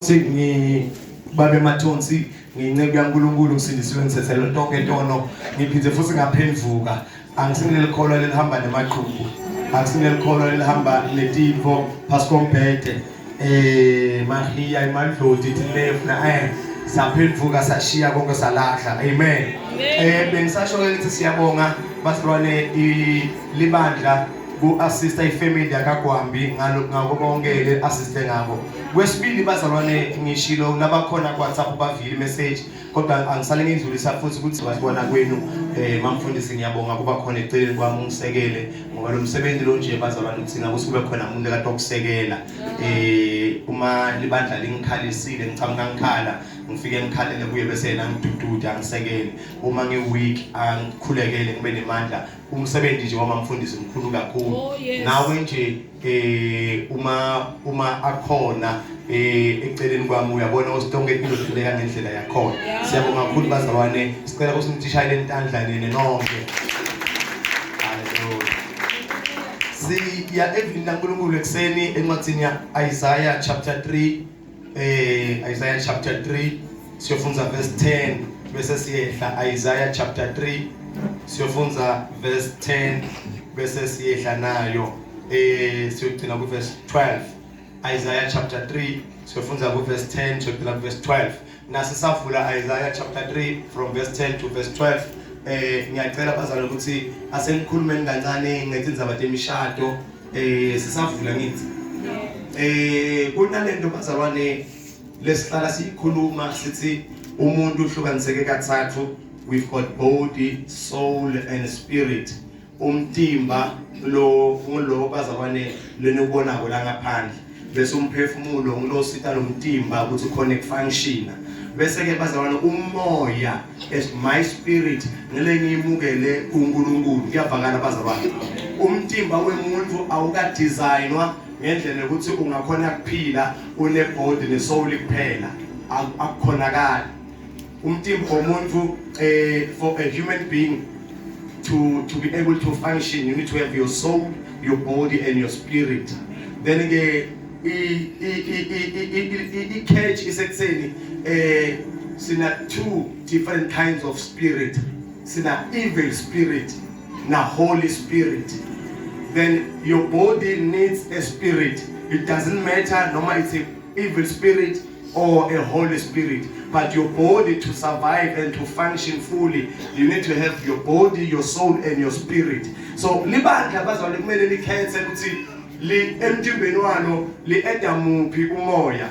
Ni babe mathonsi nginceke kaNkulunkulu ngisindisiwe ngisethele tonke ntono ngiphindze futhi ngaphendvuka angisinele likholwa lelihamba nemaqhubu angisinele likholwa lelihamba netifo phasikomphethe mahiya imadloti tilefuna saphendvuka sashiya konke salahla amen bengisasho ke ukuthi siyabonga basilwane libandla ku-assista ifamily yakagwambi ngako bongele assiste ngabo kwesibili bazalwane ngishilo labakhona ku-WhatsApp bavile message kodwa angisale ngindlulisa futhi ukuthi basibona kwenu mamfundisi ngiyabonga kuba khona eceleni kwami ungisekele ngoba lo msebenzi lo nje bazalwane ukuthi ngabe kube khona umuntu ekade okusekela uma libandla lingikhalisile ngicamka ngikhala ngifike ngikhalele kuye bese yena ngidududa ngisekele uma ngiweak angikhulekele ngibe nemandla umsebenzi nje wamamfundisi mkhulu kakhulu nawe nje uma akhona eceleni kwami uyabona usitonke impilo sihluleka ngendlela yakhona siyabonga kakhulu bazalwane sicela ukuthi nitishayele intandlaneni nonke siya evini laNkulunkulu ekseni encwadini ya Isaiah chapter 3 Isaiah chapter 3 siyofunza verse 10 bese siyehla Isaiah chapter 3 siyofunza verse 10 bese siyehla nayo siyogcina ku verse 12 Isaiah chapter 3 siyofunza ku verse 10 siyogcina ku verse 12 nasisavula Isaiah chapter 3 from verse 10 to verse 12 ngiyacela bazalwane ukuthi asenikhulumeni kancane ngezindzaba zemishado sisavula ngithi kunalento bazalwane lesihlala sikhuluma sithi umuntu uhlukaniseke kathathu we've got body soul and spirit umtimba lo bazalwane lenobonako la ngaphandle bese umphefumulo ngilosita lo mtimba ukuthi connect function bese ke bazalwane umoya as my spirit ngile ngiyimukele kuNkulunkulu kuyavakala bazalwane umtimba wemuntu awuka designwa ngendlela ukuthi ungakhona kuphila une body ne soul kuphela akukhonakala umtimba womuntu for a human being to be able to function you need to have your soul your body and your spirit then again catch isekutheni sina two different kinds of spirit sina evil spirit na holy spirit then your body needs a spirit it doesn't matter noma it's an evil spirit or a holy spirit but your body to survive and to function fully you need to have your body your soul and your spirit so libandla bazalwane kumele likhethe ukuthi li emtimbeni walo li edamuphi umoya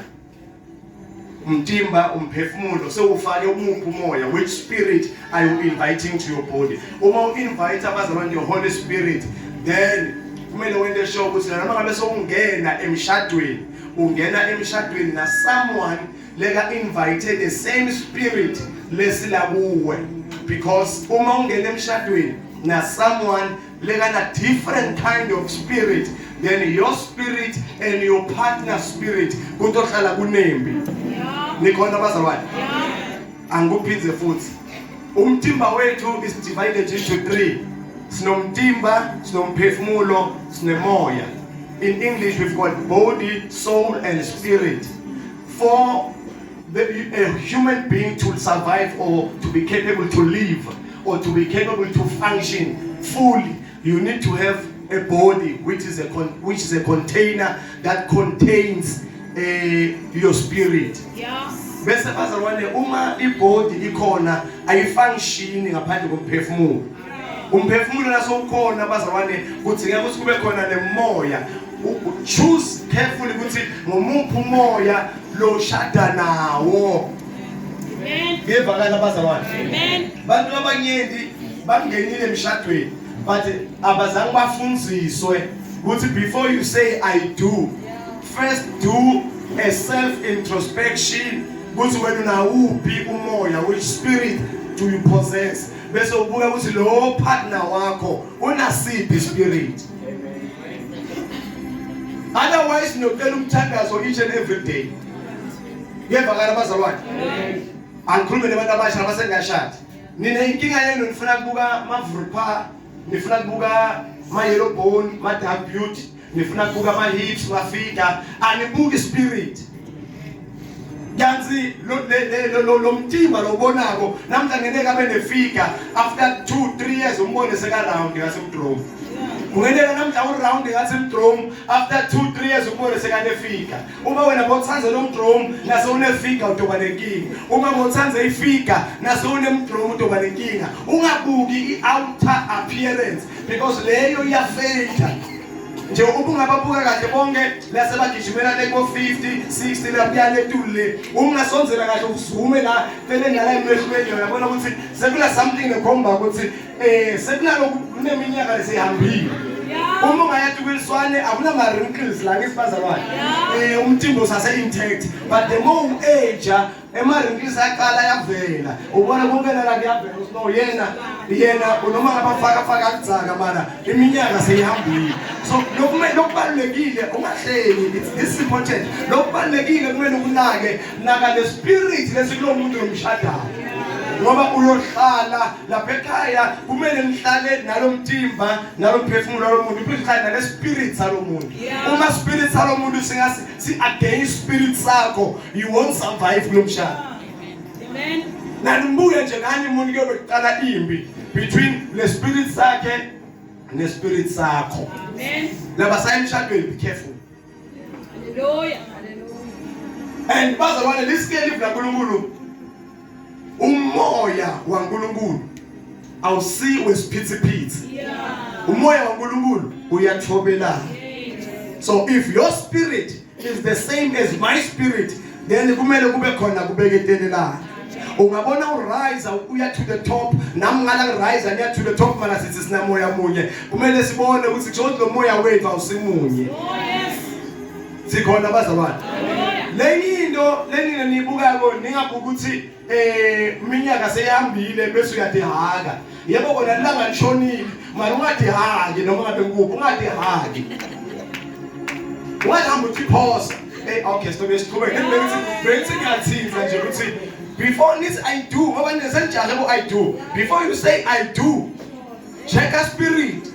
umtimba umphefumulo sewufake umuphi umoya which spirit are you inviting to your body uma uinvite abazalwane your holy spirit then kumele wende sure ukuthi noma ngabe sokungena emshadweni ungena emshadweni na someone leka invited the same spirit lesila kuwe because uma ungena emshadweni na someone leka na different kind of spirit then your spirit and your partner spirit kutohlala kunembi nikhona bazalwane angikuphindze futhi umtimba wethu is divided into three sinomtimba sinomphefumulo sinemoya in English we've got body soul and spirit for a human being to survive or to be capable to live or to be capable to function fully you need to have a body which is a container that contains your spirit bese bazalwane uma ibody ikhona ayifunction ngaphandle komphefumulo umphefumulo laso ukhona bazalwane kuthi ngeke ukuthi kube khona nemoya choose carefully ukuthi ngomuphi umoya lo shada nawo amen ngevakala bazalwane amen bantu abanyenti bangenile emshadweni but abazange bafundziswe ukuthi before you say I do first do a self introspection ukuthi wena unawuphi umoya which spirit do you possess bese ubuka ukuthi lo partner wakho unasiphi spirit otherwise nokela umthandazo each and every day ngevakala bazalwane angikhulume nabantu abasha abasengashadi nina inkinga yenu nifuna kubuka mavrupa nifuna kubuka ma yellow bone ma dark beauty nifuna kubuka ma hips ma figure anibuki spirit kanti lo mtimba lobonako namhla ngeneka benefika after 2-3 years umbone seka round ngasemdrome. Ungeneka namhla uround ngasemdrome after 2-3 years umbone seka nefika. Uma wena bothanze lo mdrome naso unefika utoba nenkinga. Uma bothanze ifika naso unemdrome utoba nenkinga. Ungabuki i-outer appearance because leyo iyafeta. Nje ubungababuka kahle bonke lasebagijimela le ko 50 60 lapha le tule ungasonzela kahle uzume la vele ngala emehlweni uyabona ukuthi sekula something ekhomba ukuthi sekulalo kuneminyaka lesihambile uma ungayathi kwiliswane akunama wrinkles la ngesibazalwane umtimbo usase intact but the more you age ema wrinkles aqala yavela ubona konke la kuyavela usino yena unoma ngabafaka kudzaka mara iminyaka seyihambile. So lokubalekile ungahleli it's important. Lokubalekile kumele ukunake naka the spirit lesikulomuntu lomshadayo ngoba uyohlala lapha ekhaya kumele nihlale nalomtimba nalomphefumulo lomuntu uhlale nale spirit salomuntu. Uma spirit salomuntu singasi si against spirit sakho you won't survive kulomshado. Amen. Nanimbuye nje ngani umuntu ke beqala imbi between the spirit sakhe ne spirit sakho. Amen. Laba sayemshadweni be careful. Hallelujah. And bazalwane lisikeli kaNkulunkulu umoya waNkulunkulu awusiwe siphithiphithi. Umoya waNkulunkulu uyathobelana. So if your spirit is the same as my spirit then kumele kube khona kubeketelelana. Ungabona urise uya to the top nami ngala rise anya to the top mana sithi sinamoya munye kumele sibone ukuthi nje lo moya wethu awusimunye. Sikhona bazalwane. Lenini nibukako ningabuka ukuthi iminyaka seyihambile bese uyadihaka. Yebo kona langa lishonile mara ungadihaki noma ngabe nguphi ungadihaki. Wahamba uthi pause. Okay stop esiqhubeke bese ngiyathinza nje ukuthi before this I do ngoba nesenjalo I do before you say I do check a spirit.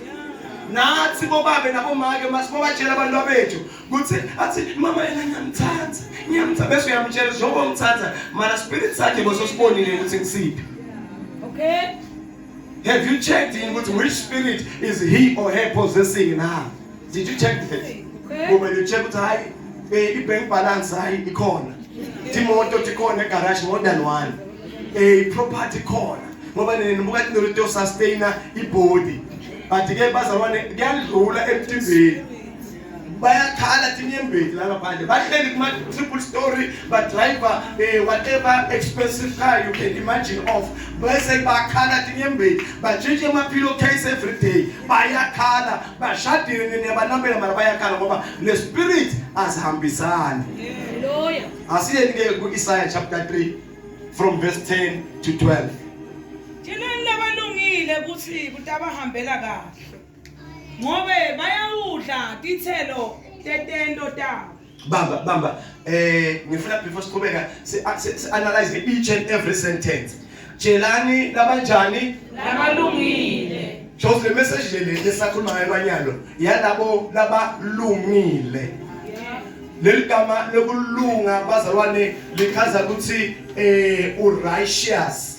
Nathi bobabe nabomake masibobatshela abantu abethu ukuthi athi mama yena ngiyamthatha bese uyamtshela njengoba umthatha mara spirit sakhe bososibonile ukuthi ngisiphi. Okay, have you checked in which spirit is he or her possessing now? Did you check that? Ngoba you check ukuthi hayi i-bank balance hayi ikhona, imoto ikhona egarage more than one, property khona ngoba nibuka into sustain ibody. But ke bazalwane kuyadlula emtimbeni bayakhala tinyembeti la ngaphandle bahleli kuma triple story but driver whatever expensive car you can imagine of bese bakhala tinyembeti batshintshe ama pillowcase every day bayakhala bashadile nebanambela mara bayakhala ngoba le spirit asihambisani. Hallelujah. Asiyeni ke ku Isaiah chapter 3 from verse 10 to 12. Ukuthi kutabahambela kahle ngobe bayawudla tithelo tetendo tabo. Bamba ngifuna before siqhubeka analyze each and every sentence. Tshelani labanjani labalungile. Just the message le lesakhuluma ngelwanyalo yalabo labalungile. Leli gama lokulunga bazalwane lichaza ukuthi righteous.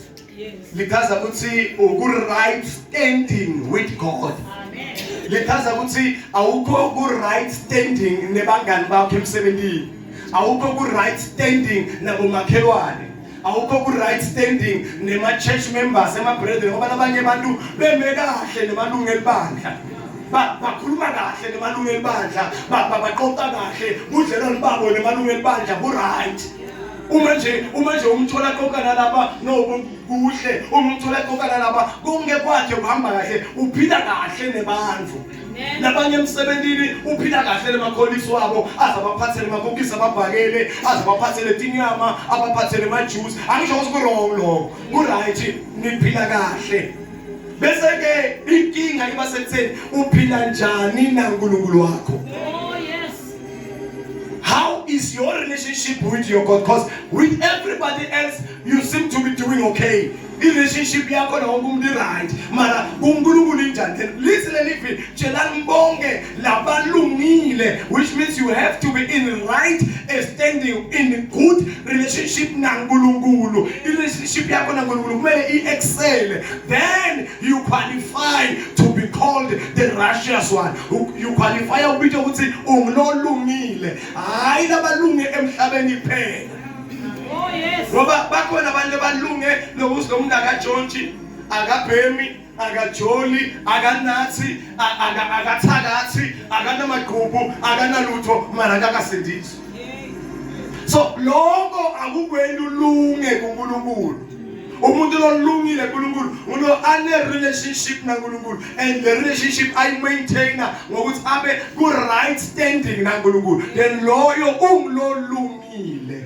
Likaza ukuthi uku-right standing with God. Amen. Likaza ukuthi awukho ku-right standing nebangani bakho emsebenzini. Awukho ku-right standing nabomakhelwane. Awukho ku-right standing nema-church members ema-brethren ngoba abanye abantu beme kahle nemalungelo ebandla. Bakhuluma kahle nemalungelo ebandla, baqoqa kahle budlelwano babo nemalungelo ebandla ku-right. Uma nje umthola kokana lapha no kuhle umthola kokana lapha konke kwakhe uhamba kahle uphila kahle nebantu. Labanye emsebenzini uphila kahle lemakholisi wabo azabaphathele emakokisi ababhakele azabaphathele tinyama abaphathele ama-juice angisho ukuthi ku-wrong lokho ku-right niphila kahle. Bese ke inkinga iba sekutheni uphila njani naNkulunkulu wakho. How is your relationship with your God? Because with everybody else, you seem to be doing okay. Relationship yakho nawumuntu right. Mara uNkulunkulu injani? Listen live tshela bonke labalungile, which means you have to be in right standing in good relationship relationship naNkulunkulu, relationship yakho naNkulunkulu kumele iexcel, then you qualify to be called the righteous one. You qualify ubitho ukuthi ungilolungile, hayi labalunge emhlabeni kuphela. Oh yes. Ngoba bakhona abantu abalunge lokumuntu akajontshi, akabhemi, akajoli, akanathi, akathakathi, akanamagqubu, akanalutho mara akakasindisi. So lokho akukwena ulunge kuNkulunkulu. Umuntu olungile kuNkulunkulu uno ane relationship naNkulunkulu, and the relationship I maintainer ngokuthi abe ku right standing naNkulunkulu, then loyo ungilolungile.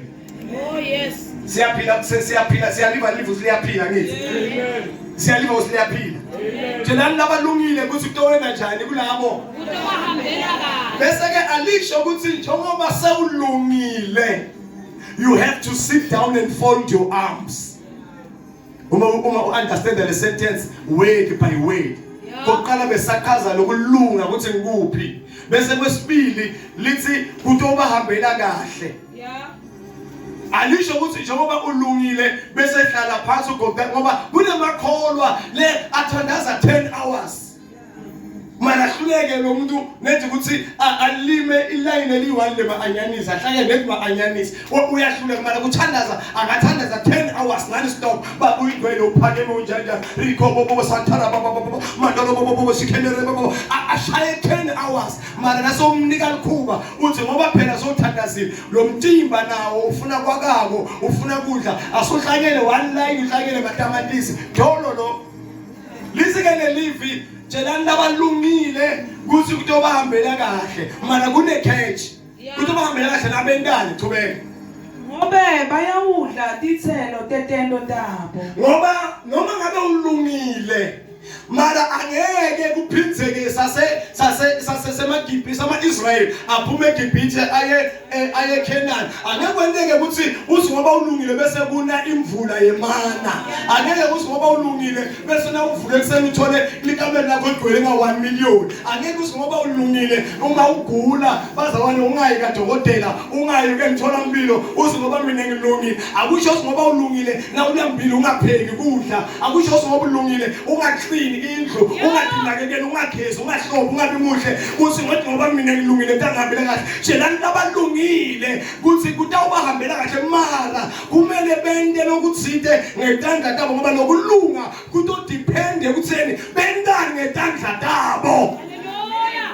Oh yes. Siyaphila siyaliva siyaphila ngithi. Siyaliva siyaphila. Njenani labalungile ukuthi kutowena njani kulabo Utawahambela kahle. bese ke alisho ukuthi njengoba sewulungile, you have to sit down and fold your arms. Uma understand the sentence word by word. Koqala besakaza lokulunga ukuthi ngikuphi. Bese kwesibili lithi kutobahambela kahle. Yeah. Alisho ukuthi njengoba ulungile bese hlala phansi ugoda ngoba kunemakholwa le athandaza 10 hours. Mana hluleke lo muntu nethi ukuthi alime iline eliyi1 lema anyanisi ahlake nethi ma anyanisi uyahluleka mara kuthandaza akathandaza 10 hours ngani stop ba uyigwele uphakeme unjanja rikho bobo sathara baba mandolo bobo sikhenere baba ashaye 10 hours mara nasomnika likhuba uthi ngoba phela sothandazile lo mtimba nawo ufuna kwakabo ufuna kudla asohlakele 1 line uhlakele matamatisi dolo lo lisikele livi Jelani labalungile kuthi kutobahambela kahle mana kune catch kutobahambela kahle nabentana thubeka Ngobe bayawudla tithelo tetendo tabo. ngoba noma ngabe ulungile mara angeke kuphinzeke semagibhisi ama-Israel aphume eGibhithe aye Canaan. Angeke kwenteke ukuthi uthi ngoba ulungile bese kuna imvula yemana. Angeke uthi ngoba ulungile bese na uvuke ekuseni uthole likamela lakho ligcwele nga1 million. Angeke uthi ngoba ulungile uma ugula bazawane ungayi kadokotela ungayi ke emtholampilo uthi ngoba mina ngilungile. Akusho uthi ngoba ulungile na ulambili ungapheki kudla. Akusho uthi ngoba ulungile ungaklini indlu ungadinakekela ungagezi ungahlobo ungabi muhle uthi ngoba mina ngilungile ntangihambela kahle jelani labalungile kuthi kutawubahambela kahle mara kumele bente lokuthinte ngetandla tabo ngoba lokulunga kuto depend ekutheni bentani ngetandla tabo. Haleluya.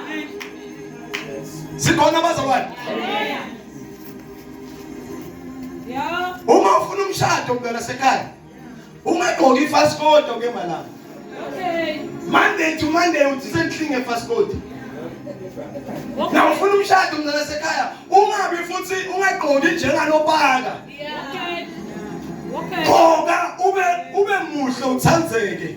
Sikhona bazalwane. Haleluya. Yeah. Uma ufuna umshado mntwana sekhaya ungagqoki fast coat ke malanga. Okay. Monday to Monday uthi sendlinge fast coat. Na ufuna umshado mntwana sekhaya ungabi futhi ungagqoki njengalobaka. Okay. Okay. Gqoka ube muhle uthandzeke.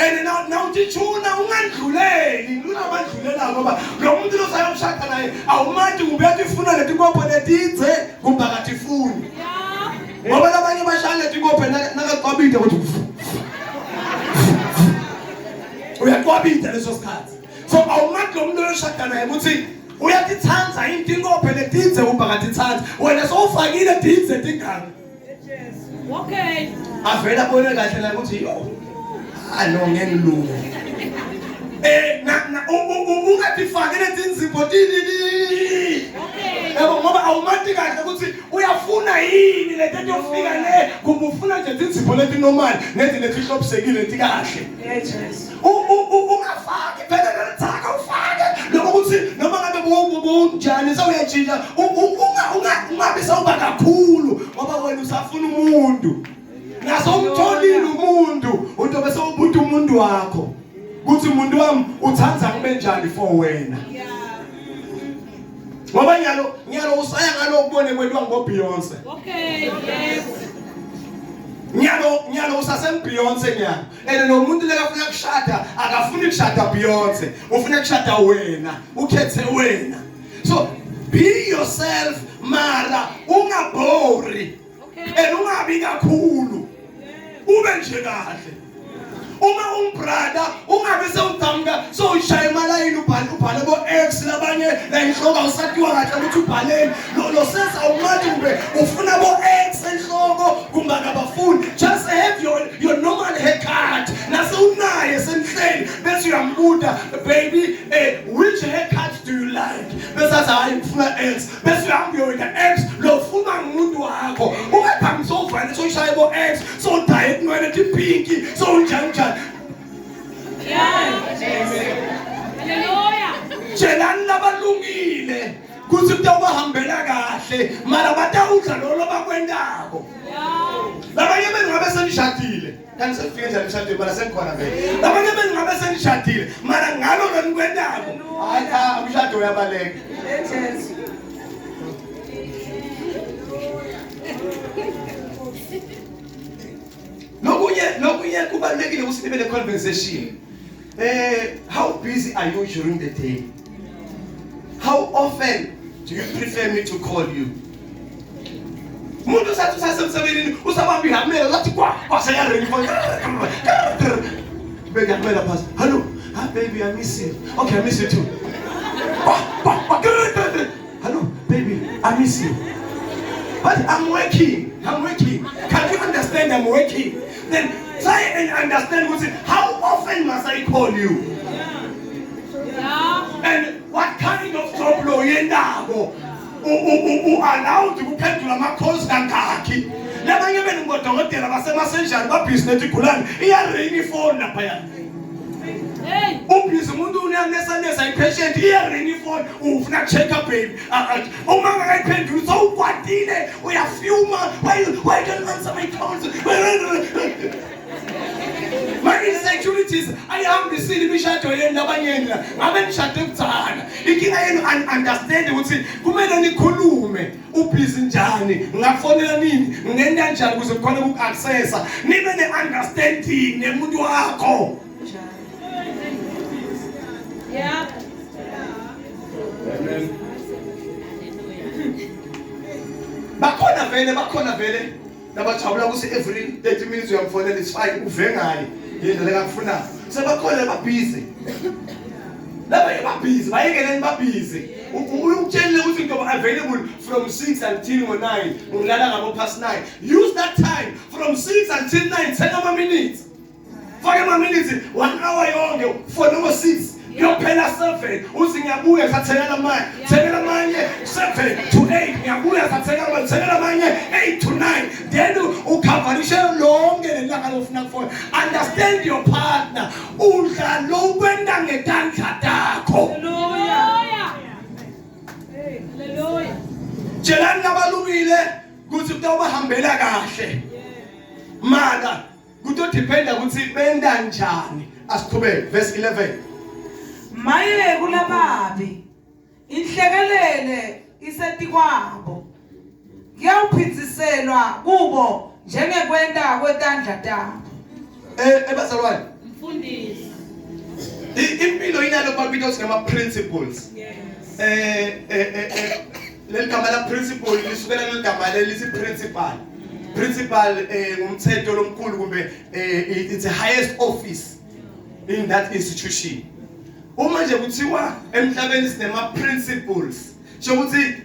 And now uthithuna ungandluleli kunabandlulela ngoba lo muntu losayomshada naye awumathi kubuyathi ufuna letikopho letidze kumbe akatifuni. Yeah. Ngoba labanye bashaya letikopho nakaqwabide ukuthi uyaqwabida leso sikhathi. So awumathi lo muntu loshada naye ukuthi uyatithanza intingopho letidze kumbe akatithanza wena sowufakile tidze tingani. Okay. Avela bone kahle la ukuthi yo alo ngengilungu ungatifakele tinzipho tini yabo ngoba awumathi kahle ukuthi uyafuna yini lethe yofika le kumbe ufuna nje tinzipho leti normal nethi letihlobsekile leti kahle. Yes. Ungafaki phela lethaka ufake lokho ukuthi noma ngabe bonjani sawuyatshintsha ungabe sawuba kakhulu ngoba wena usafuna umuntu naso umtholile umuntu uthi bese ubuthi umuntu wakho kuthi umuntu wami uthanza ngibe njani for wena. Ngoba nyalo usaya ngalo ukubone kwethu ngo Beyonce. Okay. Yes. Nyalo usasem Beyonce nyalo. And lo muntu lekafuna kushada akafuni kushada Beyonce ufuna kushada wena ukhethe wena. So be yourself mara ungabhori. Okay. Ungabi kakhulu ube nje kahle. Uma umbrada ungabe sewudamka soyishaya imalayini ubhale bo X labanye la inhloka usathiwa kahle ukuthi ubhaleni lo senza umathi ube ufuna bo X uyishaya bo X so diet wena tipinki so njani. Yeah. Hallelujah. Jelani labalungile kuthi kutawubahambela kahle mara batawudla lolo bakwendako. Yeah. Labanye benu ngabe senishadile. Kanti sefike njani emshadweni mara sengikhona vele. Labanye benu ngabe senishadile mara ngalo lo nikwendako. Hayi cha umshado uyabaleka. Yes. Lokunye kubalulekile ukuthi nibe ne conversation. How busy are you during the day? How often do you prefer me to call you? Umuntu usasemsebenzini usabamba ihamela lathi kwaseyareni phone. Bega kumela phasi. Hello. Hi baby, I miss you. Okay, I miss you too. Hello baby, I miss you. But I'm working. Can you understand I'm working? Then try and understand how often must I call you? Yeah. And what kind of job lo yendako? Allowed to kuphendula ama calls kangaki? Labanye benu ngodokotela basemassenjani babhizinesi igulani iyaringa ifone lapha yana. Hey. Ubhizi umuntu uyanesa ipatient iyaringa ifone ufuna check up baby. Uma ngakayiphendula so ukwatile uyafuma why don't answer my calls? My insecurities ayihambisile imishado yenu abanyeni la ngabe nishade kuthana inkinga yenu understand ukuthi kumele nikhulume ubhizi njani ngafonela nini ngenda kanjani ukuze khona uku-accessa nibe ne-understanding nemuntu wakho. Yeah. Amen. Bakhona vele labajabula ukuthi every 30 minutes uyamfonela it's fine uve ngayo yindlela akufuna sebakhona babhizi bayekeleni babhizi ukutshela ukuthi ngiyoba available from 6 until 9 ngilala ngabo past 9 use that time from 6 until 9 10 minutes 5 minutes 1 hour yonke for number 6 yophela 7 uthi ngiyabuya sathekela manje 7 to 8 ngiyabuya sathekela manje 8 to 9 then ukhavarishe lonke lelanga lofuna kufona. Understand your partner udla lo kwenda ngedandla takho. Hallelujah. Hallelujah. Jelani labalungile kuthi kutawubahambela kahle mara kutodependa ukuthi benda njani. Asiqhubeke verse 11. Maye kulababi inhlekelele isetikwabo ngiyawuphithiselwa kubo njengekwenda kwetandla tabo. Ebazalwane Mfundisi. impilo inalo babito singama principles. Leligama la principle lisukela leligama lelithi principal ngumthetho lomkhulu kumbe it's the highest office in that institution. Uma nje kuthiwa emhlabeni sinema principles shokuthi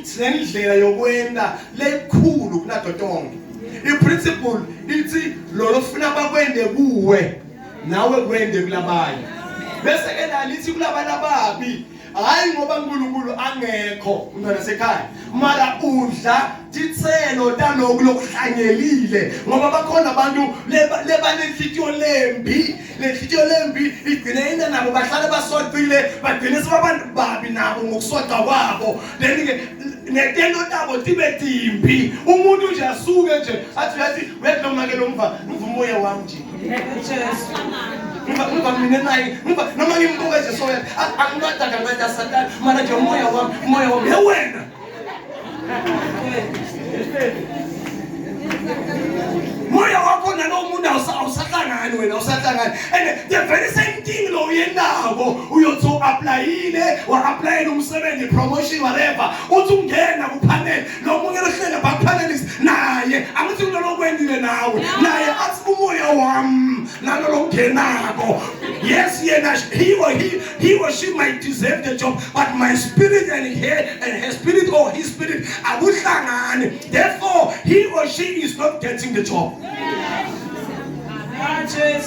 sinendlela yokwenda lekhulu kunadotonke. I-principle ithi lo lofuna bakwende kuwe nawe kwende kulabanye. Bese ke nalithi kulabanye ababi hayi ngoba uNkulunkulu angekho umntwana sekhaya mara udla titselo taloku lokuhlanyelile ngoba bakhona abantu lebanenhlitiyo lembi igcine into nabo bahlale basodile bagcine sebabantu babi nabo ngokusodwa kwabo then ke netendo tabo tibe timbi umuntu nje asuke nje athi wedloma ke lomva umoya wami nje Ngiba mina naye noma ngimbuka nje so angimada Satan mara nje umoya wami wena moya wakho nalo umuntu awusahlangani wena awusahlangani and the very same thing lo yendabo uyotho applyile wa applyela umsebenzi promotion whatever uthi ungena ku panel lo munye lohlele ba panelist naye angithi lo kwendile nawe naye athi umoya wami nalo lo ngenako yes yena he or she might deserve the job but my spirit and her spirit or his spirit abuhlangani therefore he or she is not getting the job.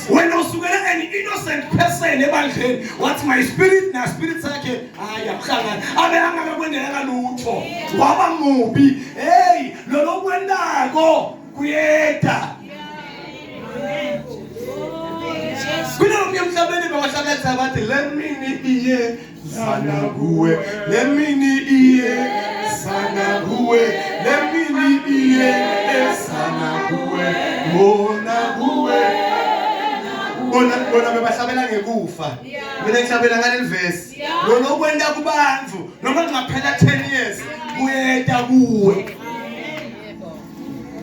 When usukela an innocent person ebandleni what my spirit na spirit sakhe ayahlangana abe angakakwendela lutho waba mubi hey lo lokwendako kuye sana kuwe lemini iye sana kuwe lemini iye sana kuwe bona kuwe bona bebahlabela ngekufa mina ngihlabela ngale verse lo lokwenda kubantu noma kungaphela 10 years kuyeta kuwe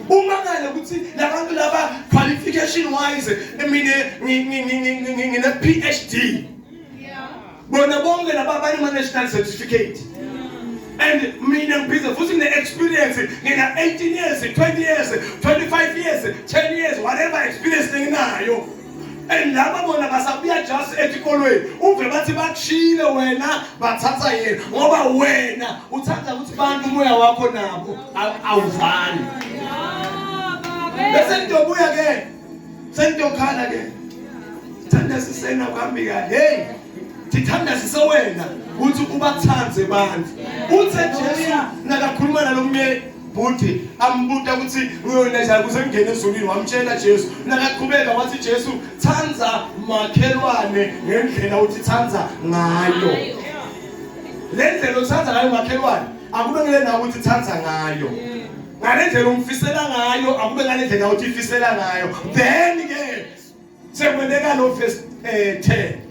uma ngale ukuthi labantu laba qualification wise mina ngine PhD bona bonke laba bani national certificate and mina ngibhiza futhi ngine experience ngina 18 years 20 years 25 years 10 years whatever experience nginayo and laba bona basabuya just etikolweni uve bathi bakushile wena bathatha yena ngoba wena uthanda ukuthi bantu umoya wakho nabo awuvani bese ngiyobuya ke sengiyokhala ke thanda sisena uhambi kahle hey thithanda sisewena uthi ubathanze bantu uthe Jesu nakakhuluma nalomye buthi ambuta ukuthi uyoneza kuze ngene ezulwini wamtshela Jesu nakaqhubeka wathi Jesu thanza makhelwane ngendlela uthi thanza ngayo lendlela uthanza ngayo makhelwane akube ngile nawo uthi thanza ngayo ngalendlela umfisela ngayo akube ngalendlela uthi ifisela ngayo then ke sekwendeka lo verse 10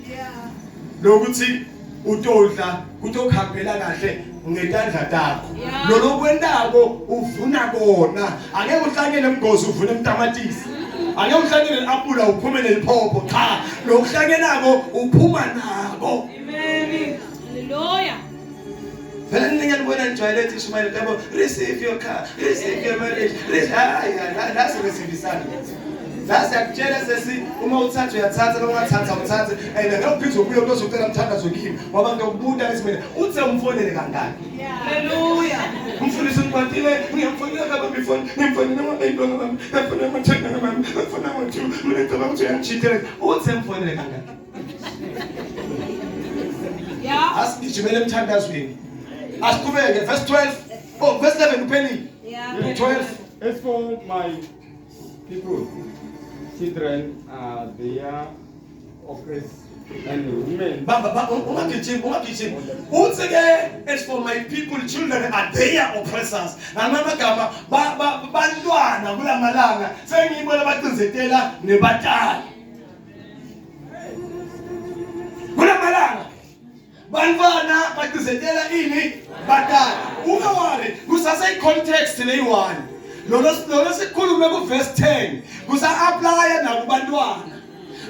lokuthi utodla kutokhambela kahle ngetandla takho lo lokwendako uvuna kona angeke uhlangene emgozi uvune emtamatisi angeke uhlangene iapula uphume neliphopho cha lo kuhlangenako uphuma nako amen hallelujah vele ningiyabona njwayelethi Ismail yabo receive your car receive your marriage that's receive isana lasi akutshela sesi uma uthatha uyathatha noma ungathatha uthathe and ngiyophiza ubuye uzocela umthandazo kimi ngoba ngiyokubuta ngesimene uthe umfonele kangaki hallelujah umfundisi ngikwatile ngiyamfonela kaba before ngimfonela ngabeyibonga bami ngifuna amathenda bami ngifuna amathu mina ngicabanga ukuthi uyangijithela uthe umfonele kangaki yeah asigijimele emthandazweni asiqhubeke verse 12 oh verse 11 uphelile yeah 12 As for my people, children, they are oppressed, and women. ungagijimi uthi ke as for my people children are their oppressors ngamagama bantwana kulamalanga sengiyibona bacinzetela nebatali kulamalanga bantwana bacinzetela ini batali ungawari kusase icontext leyi1 lo sikhulume ku verse 10 kusa apply nakubantwana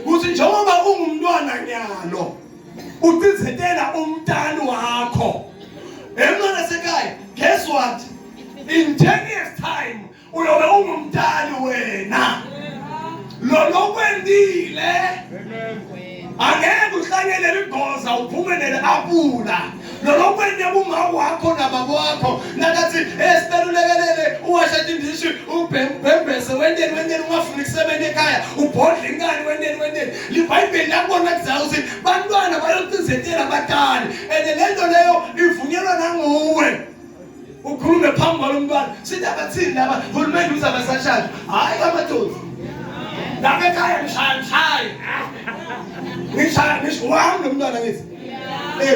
kuthi njengoba ungumntwana nyalo ucinzetela umntana wakho emntwana sekhaya guess what in 10 years time uyobe ungumntana wena lo lokwendile angeke uhlangene igoza uphumelele apula lokwende uma wakho nababo wakho nakathi esibelulekelele uwasha indishu ubhembese wendeni ungafuni ukusebenza ekhaya ubhodla ingane wendeni liBhayibheli yakubona kuzayo bantwana bayocinzetela abatali and lento leyo ivunyelwa nanguwe ukhulume phambi kwalomntwana sithi abathini laba hulumeni uzabasashaya hayi kamadoda lapha ekhaya ngishaya ngisho wami nomntwana ngithi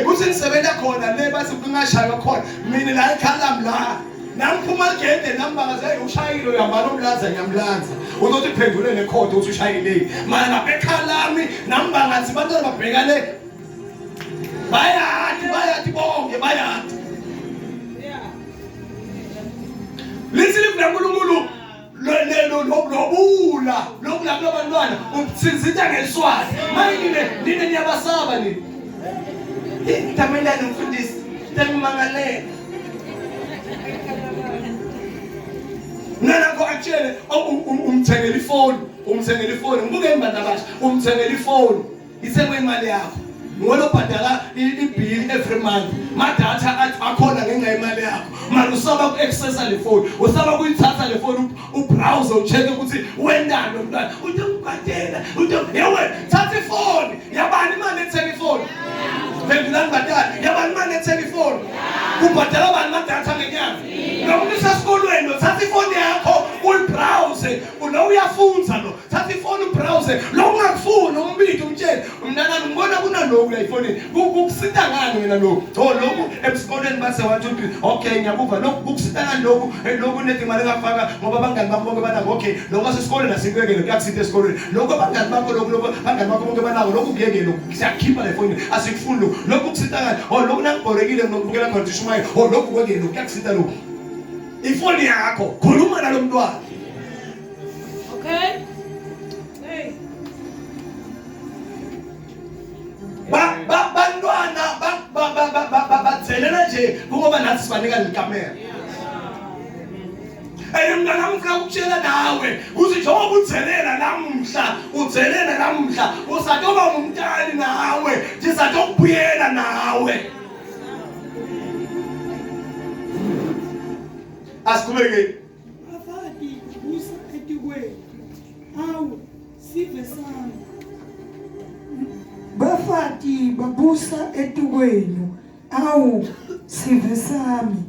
kuthi nisebenza khona le base kungashaya khona mina la ekhala la namphuma igede nambakaze ushayile uyambala umlanza ngiyamlanza uzothi phendule nekhodi uthi ushayile mana lapha ekhala mi nambangathi bantwana babhekane bayathi bonke bayathi lisithi uNkulunkulu lobula lobantwana ubusizitha ngeswazi manje nine niyabasaba nini ngitamela nomfundisi ngimangale nana ko actually umthengela ifoni ngibuke imbanda basha umthengela ifoni isengwe imali yakho ngolo bhadala ibill every month madatha akhona ngenxa imali yakho manje usaba ku-accessa le phone usaba kuyithatha le phone ubrowse ucheck ukuthi wendani lo mntwana uthi ukubhadela uthi yewe thatha ifoni yabani imali ethenga ifoni bengilangibhadala yabani imali ethenga ifoni kubhadala abantu madatha ngenyanga nomuntu usesikolweni thatha ifoni yakho uyibrowse lo uyafunda lo thatha ifoni ubrowse lo ungakufuni umbidi umtshele mntana ngibona kunalokhu la ifonini kukusita ngani wena lokhu lokhu emsikoleni base 1 2 3 okay ngiyakuva lokhu kukusita ngani lokhu nethi imali engafaka ngoba abangani bakho bonke banako okay lokho asesikoleni asikwekele kuyakusita esikoleni lokho abangani bakho lokho abangani bakho bonke banako lokhu kuyeke lokhu siyakhipha la ifonini asikufuni lokhu kukusita ngani lokhu nangiborekile ngokubukela condition lokhu kwekele lokhu kuyakusita lokhu ifoni yakho khuluma nalo mntwana. Okay. Hey. Bantwana bathelela nje ngoba nathi sibanika lekamera. Mntwana ngifuna ukutshela nawe uthi njengoba uthelela namhla usatoba umntali nawe sizatokubuyela nawe. Asikhuleke. Bafati busa etikweni. Awu sive sami. Bafati babusa etikweni. Awu sive sami.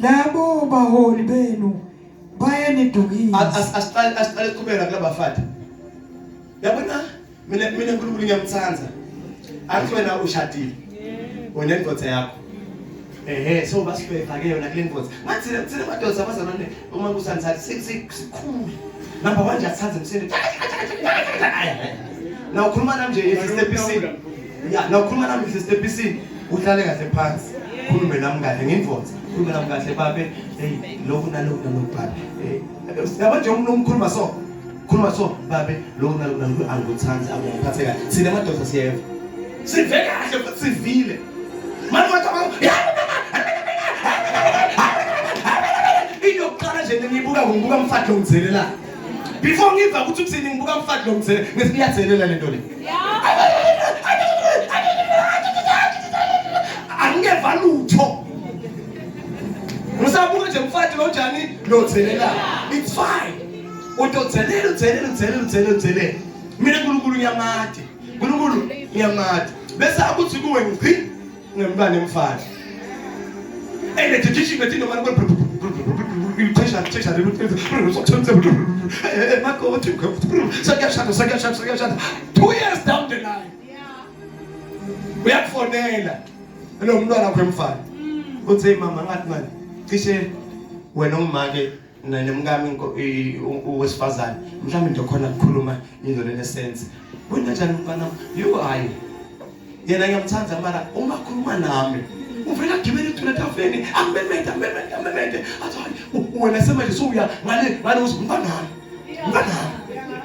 Labo baholi benu bayanidukisa. Asiqale kubela kulaba bafati. Yabona mina uNkulunkulu ngiyamthanza. Athi wena ushadile. Wena indvodza yakho. So basifake yona kule ndvodza. Ngathi thina madoda abazalwane uma kusanzathi sikhulu. Number 1 nje athanze umsebenzi. Na ukhuluma nami nje esitephisini. Yeah, na ukhuluma nami esitephisini. Uhlale kahle phansi. Khulume nami kahle ngindvodza. Khulume nami kahle babe. Lokhu nalokhu baba. Yabona nje umuntu umkhuluma so. Khuluma so babe lokhu nalokhu angikuthanzi angiphathe kahle. Sina madoda siyeva. Sive kahle futhi sivile. Manje iyoqala nje ngibuka umfati lomzelela. Before ngiva ukuthi uthini ngibuka umfati lomzelela, ngithi iyazelela lento le. Angeva lutho. Musabuka nje umfati lonjani lozelela. It's fine. Uzelela. Mina uNkulunkulu ngiyamade. uNkulunkulu ngiyamade. Bese akuthi kuwe ngiphi ngembane emfana. Elethe thishinga thina manje pressure sakuyashada 2 years down the line. Uyakufonela lo mntwana wakho emfana. Uthi mama ngathi manje cishe wena ungimake nemkami wesifazane mhlawumbe nje khona ukukhuluma indlela enesense. Wena njani mfana hayi yena ngiyamthanza mara ungakhuluma nami uvela gibele etafuleni ambemende athi wena semanje soya ngale uzimfana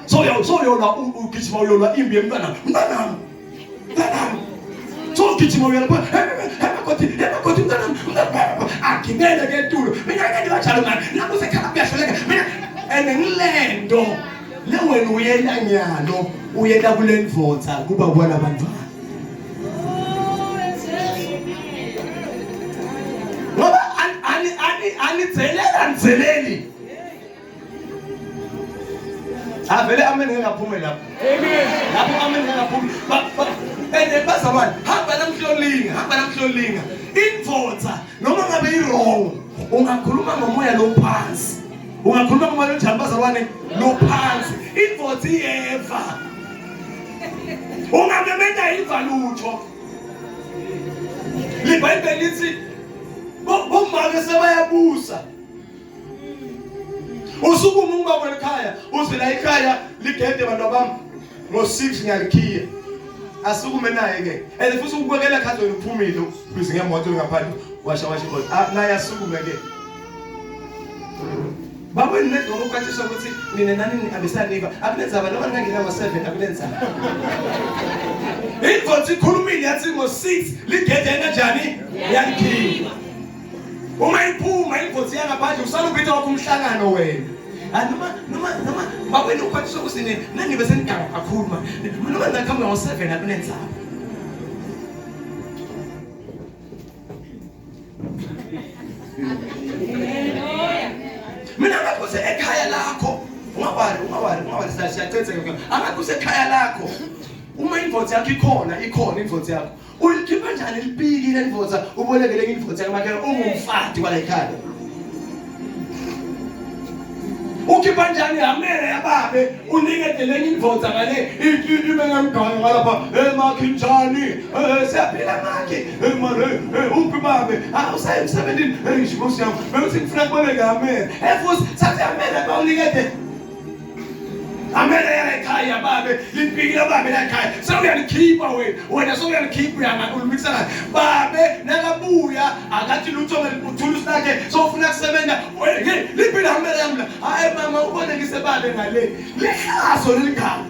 soyola ugijima uyola imbi emntwana mntwana so gijima uyola emakoti mntwana akingene ngetulo mina ngiyajalo manje nakuse khala kuyahleleka mina ngilendo le wena uyela nyalo uyela kule ndvodza kuba bona abantwana. Ngoba anitheleli. Avele amen ngingaphumi lapho. Amen. Lapho amen ngingaphumi. Bazalwane, hamba namhlolinga. Indvodza noma ngabe irong, ungakhuluma ngomoya lo phansi. Ungakhuluma ngomoya lo njani bazalwane lo phansi. Indvodza iyeva. Ungamemenda iva lutho. LiBhayibheli lithi bomake sebayabusa. Usuku umuntu babona ekhaya, uzela ekhaya ligede abantu bami ngo6 ngiyalikhiya. Asukume naye ke. Futhi ukubekela khazweni uphumile ukuze ngemoto ngaphandle washa kodwa. Naye asukume ke. Baba ninedwa ukukwathisa ukuthi nina nani abesaniva. Akulenza abantu abangangena ngo7 akulenza. Indvodza ikhulumile yathi ngo6 ligede kanjani? Yalikhiya. Uma iphuma indvodza yangaphandle usala ubitha wakho umhlangano wena. Noma babeni ukwathisa ukuthi nani bese nigaba kakhulu noma nakhamba ngo7 akulenza. Mina ngakuse ekhaya lakho ungawari siyaceceka angakuse ekhaya lakho uma indvodza yakho ikhona indvodza yakho ulikhipha njani libikile indvodza ubolekele indvodza yakho makela ungumfati kwala ekhaya ukhipha njani amere yababe unikete lenye indvodza ngale ibe ngemganga ngalapha emakhinjani siyaphila makhe manje uphi babe awusayemsebenzini ngithi yami bese ngifuna kubone ngamere futhi sathi amere bawunikete amere ekhaya babe limpikile babe ekhaya sewuyalikhipha wena sewuyalikhipha yanga ulumikisana babe nakabuya akathi lutho ngelithulusi lakhe sofuna kusebenza liphile amere yami la hayi mama ubone ngisebabe ngale lehlazo lelikhaya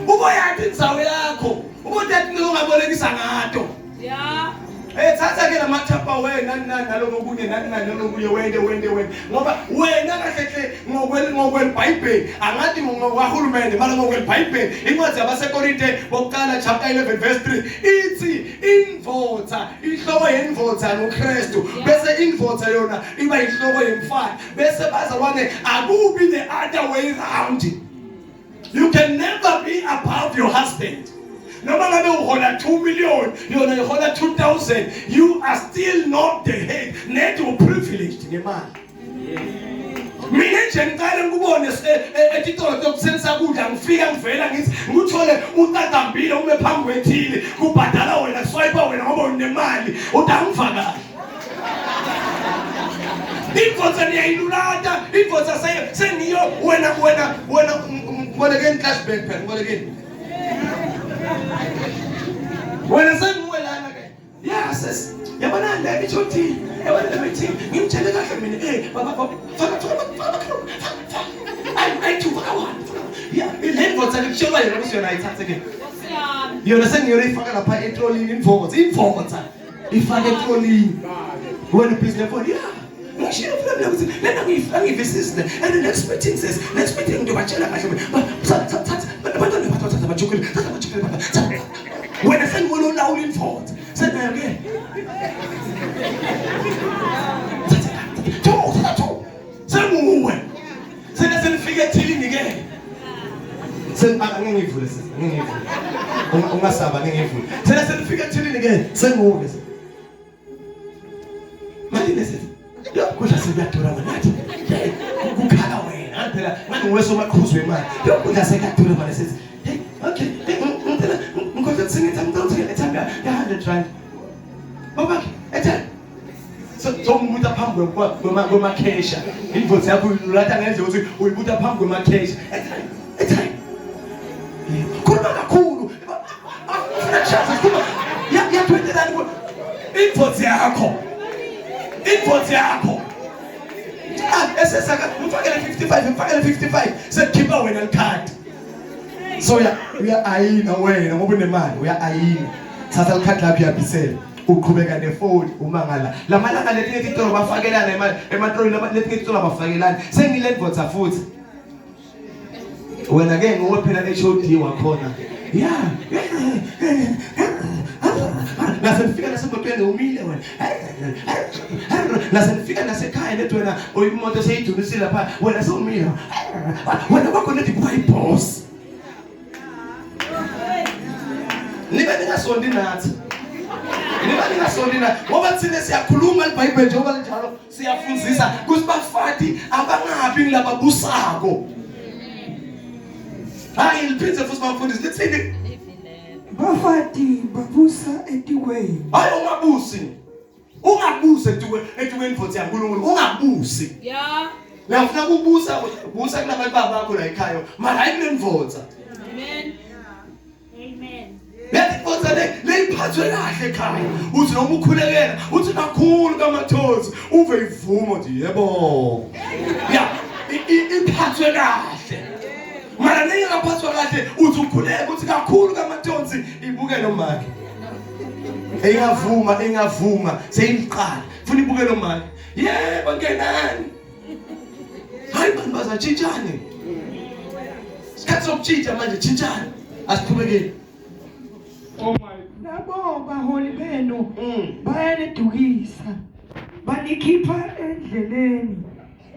uboyathi indzawo yakho uboyathi ungabolekisa ngato Yeah. thatha ke lamathapha wena naloko kunye nalokunye wende ngoba wena kahle ngokwelibhayibheli angathi ngokwahulumende mara ngokwelibhayibheli incwadi yabasekorinte bokuqala chapter 11 verse 3 ithi indvodza inhloko yendvodza ngoKristu bese indvodza yona iba inhloko yemfana bese bazalwane akubi the other way round. You can never be above your husband. Noma ngabe uhola 2 million yona ihola 2,000, you are still not the head, net you privileged ngemali. Mina nje ngicela ngikubone etitolo sokuselisa kudla ngifika ngivela ngithi ngikuthole utatambile ume phambi kwethile kubhadala wena swipe wena ngoba unemali utangivakala. Indvodza niyayilulata indvodza sengiyo wena ngibonekeni flashback phela ngibonekeni wena sengiwelana ke yes yabona la ichothi yabona la mithi ngimtshele kahle mina baba faka I too faka one yeah indvodza ngishela yena ukuthi yona ayithathe ke yona sengiyifaka lapha etrolling indvodza ifake etrolling wena business for yeah. Let me visit and the next meeting says next meeting do bachela kahle when I send one loud in forward said again semuwe sena figure telling again sen angengivule ungasaba ngengivule sena figure telling again semuwe manje kudla sekuyadura manje ukukhala wena phela manje wesomakhuzi wemali kudla sekuyadura manje sithi hey okay ngikho singithi ngithanda ya 100 rand baba ethe so umuntu phambi kwemakhesha indvodza yakho ulata ngendlela ukuthi uyibuta phambi kwemakhesha ethe khuluma kakhulu ufuna chance khuluma ya 20 rand indvodza yakho esesaka mfakele 55 sekhipha wena ikhadi so uya ayina wena ngoba unemali uya ayina thatha ikhadi lapho yabisela uqhubeka nefoni umangala lamalanga letinye itolo bafakelana ematroli letinye itolo bafakelana sengile ndvodza futhi wena ke ngowe phela HOD wakhona yeah nasifika nasemotweni umile wena nasifika nasekhaya lethi wena oyimoto seyidunisile lapha wena sewumile wena bakho lethi kuba iboss nibe ningasondi nathi ngoba thina siyakhuluma iBhayibheli njengoba njalo siyafundzisa ukuthi bafati abangabi ngilababusako hayi liphindze futhi bafundisi lithini bafati babusa etikweni hayi ungabusi etikweni futhi yaNkulunkulu ungabusi Yeah. ngiyafuna ukubusa kulabantu bakho la ekhaya mara hayi kunemvodza Amen. Amen. Yadiphoza leyiphathwe kahle ekhaya uthi noma ukhulekela uthi kakhulu kaMathozi uve ivumo uthi yebo ya iphathwe kahle mara ningaphathwa kahle uthi ukhuleka uthi kakhulu kaMathozi ibukele umakhe engavuma seyiqala funa ibukele umakhe yebo ngenani hayi bantu bazatshintshane isikhathi sokutshintsha manje tshintshane asiqhubekeni. Oh my. labo baholi benu bayanidukisa banikhipha endleleni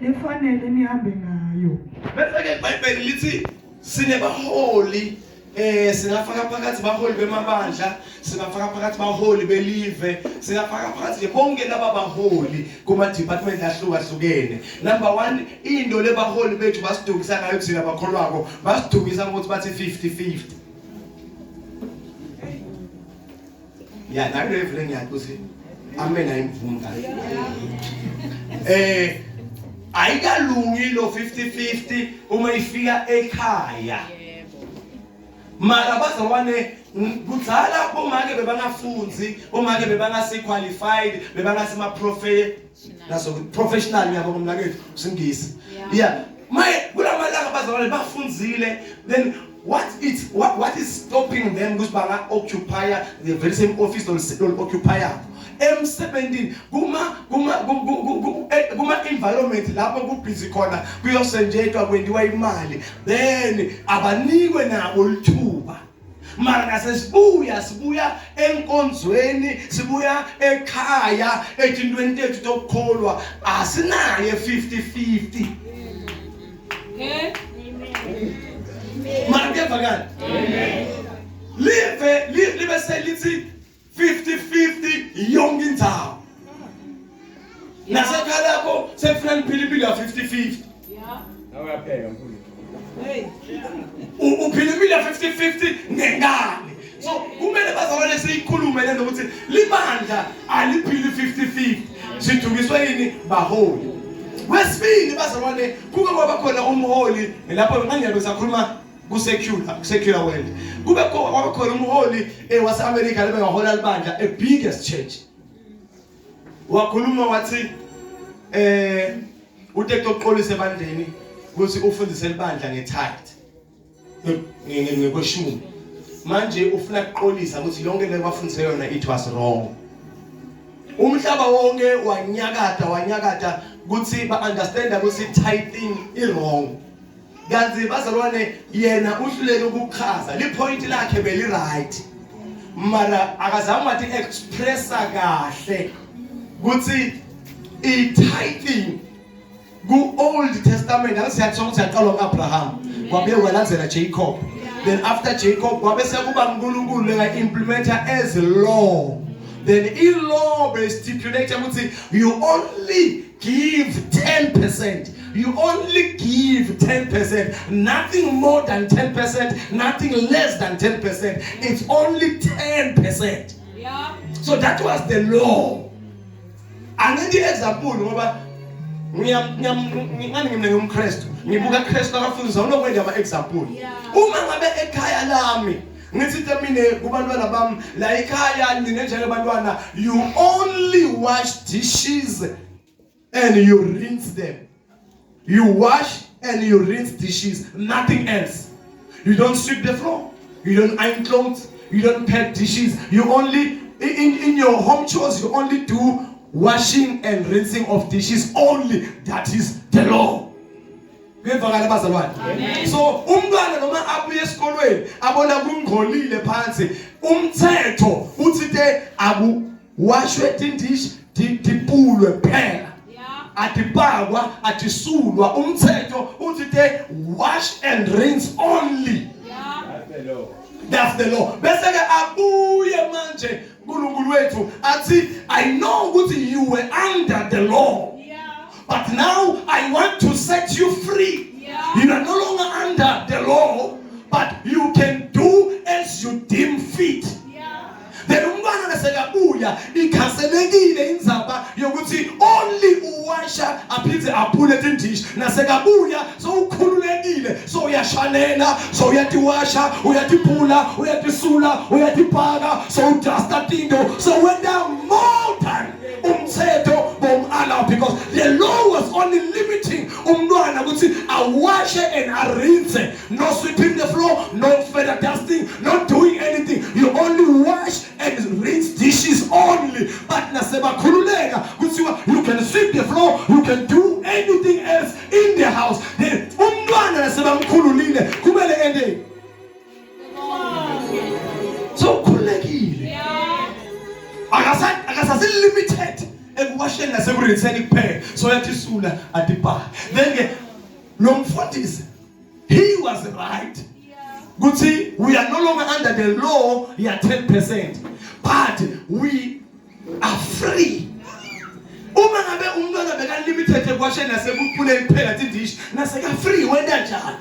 lefanele nihambe ngayo Bese ke iBhayibheli lithi sinebaholi singafaka phakathi baholi bemabandla, singafaka phakathi baholi belive, singafaka phakathi bonke laba baholi kuma department ahlukahlukene. Number 1, into le baholi bethu basidukisa ngayo thina bakholwako, basidukisa ngokuthi bathi 50-50. Ya nayo le vele ngiyathi amen ayimvuma. Ayikalungi lo 50-50 uma ifika ekhaya. Mara bazalwane kudzala bomake bebangafunzi, bomake bebangasi qualified, bebangasi ma professional yabo ngomlakethu usingisi. Yeah. Maye kulamalanga bazalwane bafunzile, then what is stopping them ukuthi banga occupy the very same office or occupier? Emsebenzini kuma environment lapho kubhizi khona kuyosenjetwa kwendiwa imali, then abanikwe nabo lithuba. Mara sibuya enkonzweni, sibuya ekhaya etintweni tethu tokukholwa asinaye 50-50. Okay. Mara kuyavakala. Live selithi 50-50 yonke indzawo. Nasekhaya lapho sefuna iphilipili ya 50-50. Yeah. Awuyapheka mkhulu. Uphilipili ya 50-50 ngengane. So kumele bazalwane siyikhulume lento ukuthi libandla aliphili 50-50. Sidukiswe yini baholi. Wesibili bazalwane kuke ngoba khona umholi lapho ngangiyabe sakhuluma secular world. Kube khona umholi wase America lebe ngahola libandla a biggest church. Wakhuluma wathi uTekto uqolise ebandleni ukuthi ufundise libandla ngetithe. Ngekweshumi. Manje ufuna ukuqolisa ukuthi yonke le bafundise yona it was wrong. Umhlaba wonke wanyakata ukuthi ba understand ukuthi tithing is wrong. Kanti bazalwane yena uhluleke ukuchaza li point lakhe beli right. Mara akazama wathi expressa kahle ukuthi I tithing ku Old Testament akusiyathi ukuthi yaqalwa ngAbraham kwabuye kwalandzela Jacob, then after Jacob kwabe sekuba uNkulunkulu leka implementa as law. Then in law be stipulated ukuthi you only give 10%. You only give 10%, nothing more than 10%, nothing less than 10%. It's only 10%. Yeah. So that was the law. Another example, ngoba ngiyamkristu, ngibuka Kristu akafundisa unokwenza ama example. Uma ngabe ekhaya lami ngithi mina kubantwana bami la ekhaya ninenjalo bantwana, you only wash dishes and you rinse them. You wash and you rinse dishes, nothing else. You don't sweep the floor, you don't iron clothes, you don't pack dishes. You only in your home chores you only do washing and rinsing of dishes only. That is the law. Amen. So umntwana noma abuye esikolweni abona kungcolile phansi, umthetho uthi te akuwashwe indish dipulwe phela. Atipagwa atisulwa, umthetho uthi te wash and rinse only. Yeah. That's the law. That's the law. Bese ke abuye manje uNkulunkulu wethu athi I know ukuthi you were under the law. Yeah. But now I want to set you free. Yeah. You are no longer under the law, but you can do as you deem fit. Yeah. Then umntwana nasekabuya ikhaselekile indzaba yokuthi only uwasha aphinde aphule indish, nasekabuya so ukhululekile, so uyashanela, so uyatiwasha, uyatiphula, uyatisula, uyatipaka, so udusta tinto, so wenda more than umthetho bomala, because the law was only limiting umntwana ukuthi awashe and arinse, no sweeping the floor, no feather dusting, not doing anything. You only wash and rinse dishes only. But nasebakhululeka kuthiwa you can sweep the floor, you can do anything else in the house. Then umntwana nasebamkhululile kumele ende so khululekile. Yeah. Akasasi limited ekuwasheni nasekurintseni kuphela, so yatisula atipha. Then lo mfundisi he was right. ukuthi we are no longer under the law ya 10%, but we are free. Uma ngabe umntwana beka limited ekwasheni nasekuphuleni kuphela indish naseka free wenda njani?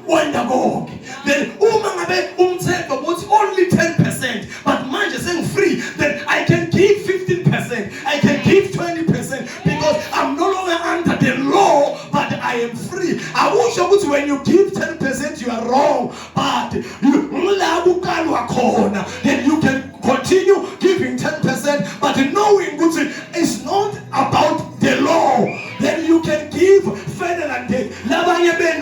Wenda konke. Then uma ngabe umthetho uthi only 10%, but manje seng free, then I can give 15%, I can give 20% because I'm no longer under the law, but I am free. I wish you would, when you give 10% you are wrong, but then you can continue giving 10%, but knowing it's not about the law, then you can give further than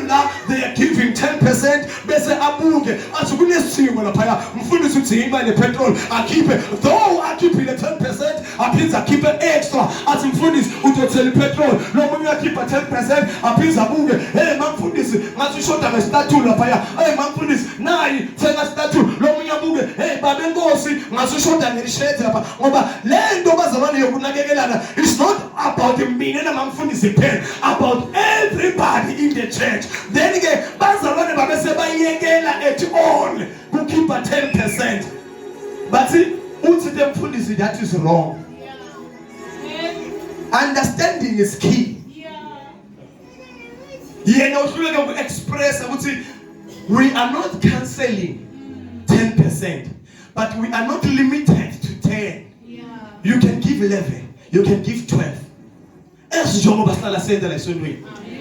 that. They are giving 10%. Bese abuke athi kunesimo lapha mfundisi uthi imali petrol akhiphe, though akhiphe the 10%, aphinza akhiphe extra athi mfundisi uzothela petrol, lo munye akhipha 10%, aphinza abuke, hey mfundisi ngathi ushoda ngestatue lapha, hey mfundisi nayi thenga statue, lo munye abuke, hey baba enkosi ngathi ushoda ngeshirt lapha, ngoba lento bazalwane yokunakekelana it's not about mina namfundisi kuphela, about everybody in the church. Then again bazalwane babese bayekela at all kukhipha 10%, but uthi mfundisi that is wrong. Understanding is key. Yena uhluleke uku-express ukuthi we are not cancelling 10%, but we are not limited to 10. You can give 11, you can give 12. Njengoba sihlala senza la esonweni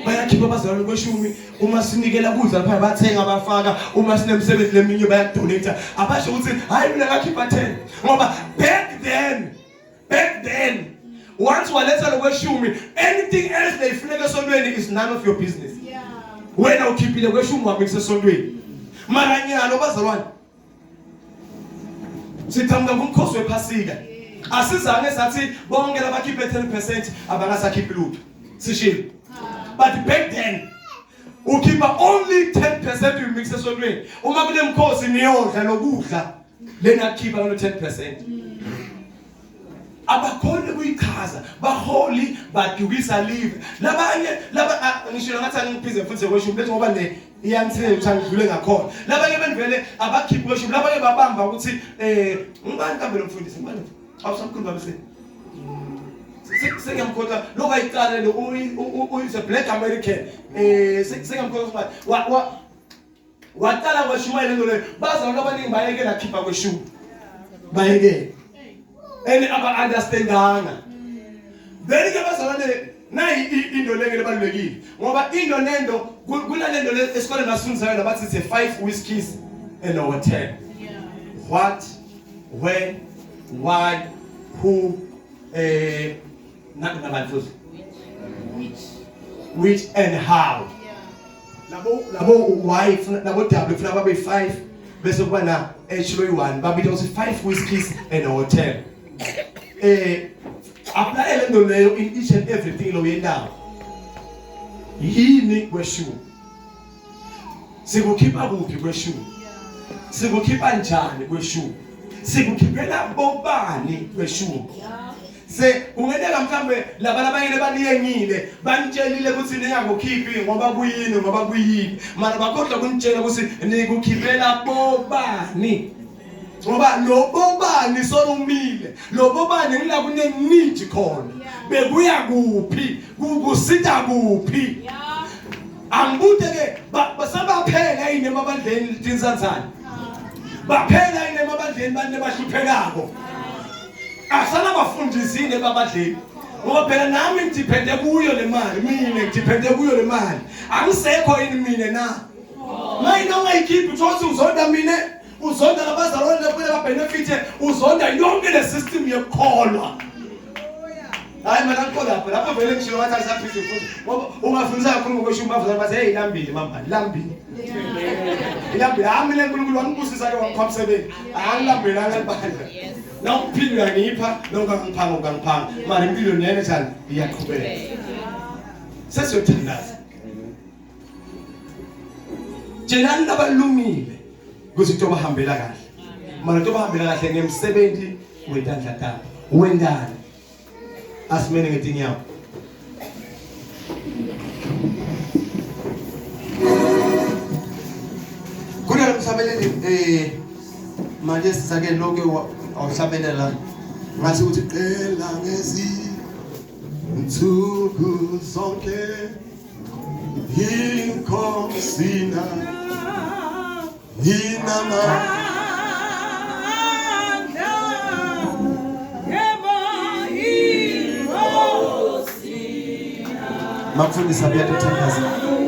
bayakhipha abazalwane kweshumi, uma sinikela kudla lapha bathenga bafaka, uma sinemsebenzi leminye bayadonate, abasho ukuthi hayi mina ngakhipha 10, ngoba back then once waletha lokweshumi, anything else they funeka esonweni is none of your business. Wena ukhiphile kweshumi wamisa esonweni. Mara nyalo bazalwane sithamka kumkhosi wephasika, asizange sathi bonke labakhiphe 10% abangasakhiphi lutho sishilo, but back then ukhipha only 10% uyimikisa esonweni. Uma kule mkhosi niyodla lokudla lena khipha lo 10%. Abakhona kuyichaza baholi badukisa live labanye laba ngisho ngathi angiphize futhi kweshumi lethi ngoba ne iyangithele ukuthi angidlule ngakhona. Labanye bendivele abakhiphi kweshumi, labanye babamba ukuthi ngibani kambe lo mfundisi ngibani awusamkhulu babese sengiyamkhotha lo bayiqala lo is a black American sengiyamkhotha waqala kweshumayela lo bazalwane abaningi bayekela khipha kweshumi bayekela and aba understandanga. Then ke bazalwane nayi into lenge lebalulekile ngoba into nendo kunalendo esikoleni nasifundisa yona bathi it's 5 whiskeys and a hotel. What, when, why, who, which and how. Labo wife labo double funa babe 5 bese kuba na H1 babitha ukuthi 5 whiskeys and a hotel. Apply lento leyo in each and everything lo yendawo. Yini kweshumi? Sikukhipha kuphi kweshumi? Sikukhipha njani kweshumi? Sikukhiphela bobani kweshumi? Se ungeneka mhlambe labalabanye baniyengile banitshelile ukuthi ningakukhiphi ngoba kuyini mara bakhohlwa kunitshela ukuthi nikukhiphela bobani. Ngoba lo bobani solumile, lo bobani ngila kuneniji khona, bekuya kuphi, kusita kuphi. Angibude ke basabaphela yini emabandleni tinsanzana, baphela yini emabandleni bane bahluphekako, asana bafundisini emabandleni. Ngoba phela nami ngidipende kuyo le mali, mina ngidipende kuyo le mali, angisekho yini mina na mayina ungayikhiphi uthi uzonda mina, uzonda labazalwane lapho babenefit, uzonda yonke le system yekholwa. Hayi mana ngikholapha lapho vele ngisho wathi asaphizwe futhi ngoba ungafundisa kakhulu ngokwesho umbavuza bathi hey lambili mama lambili ilambili mina uNkulunkulu wangibusisa ke wangiphamsebenzi angilambili angibandla na uphilo ngipha nongangiphanga ungangiphanga mara impilo nene njani iyaqhubeka sesiyothandaza jenani nabalungile kuze into bahambela kahle mara into bahambela kahle ngemsebenzi wetandla takho wendana asimene ngetinyawo. Kuna hlabelele manje sisake lokho awuhlabelela ngathi uthi qela nsuku zonke inkosina makufundisa biyathethandaza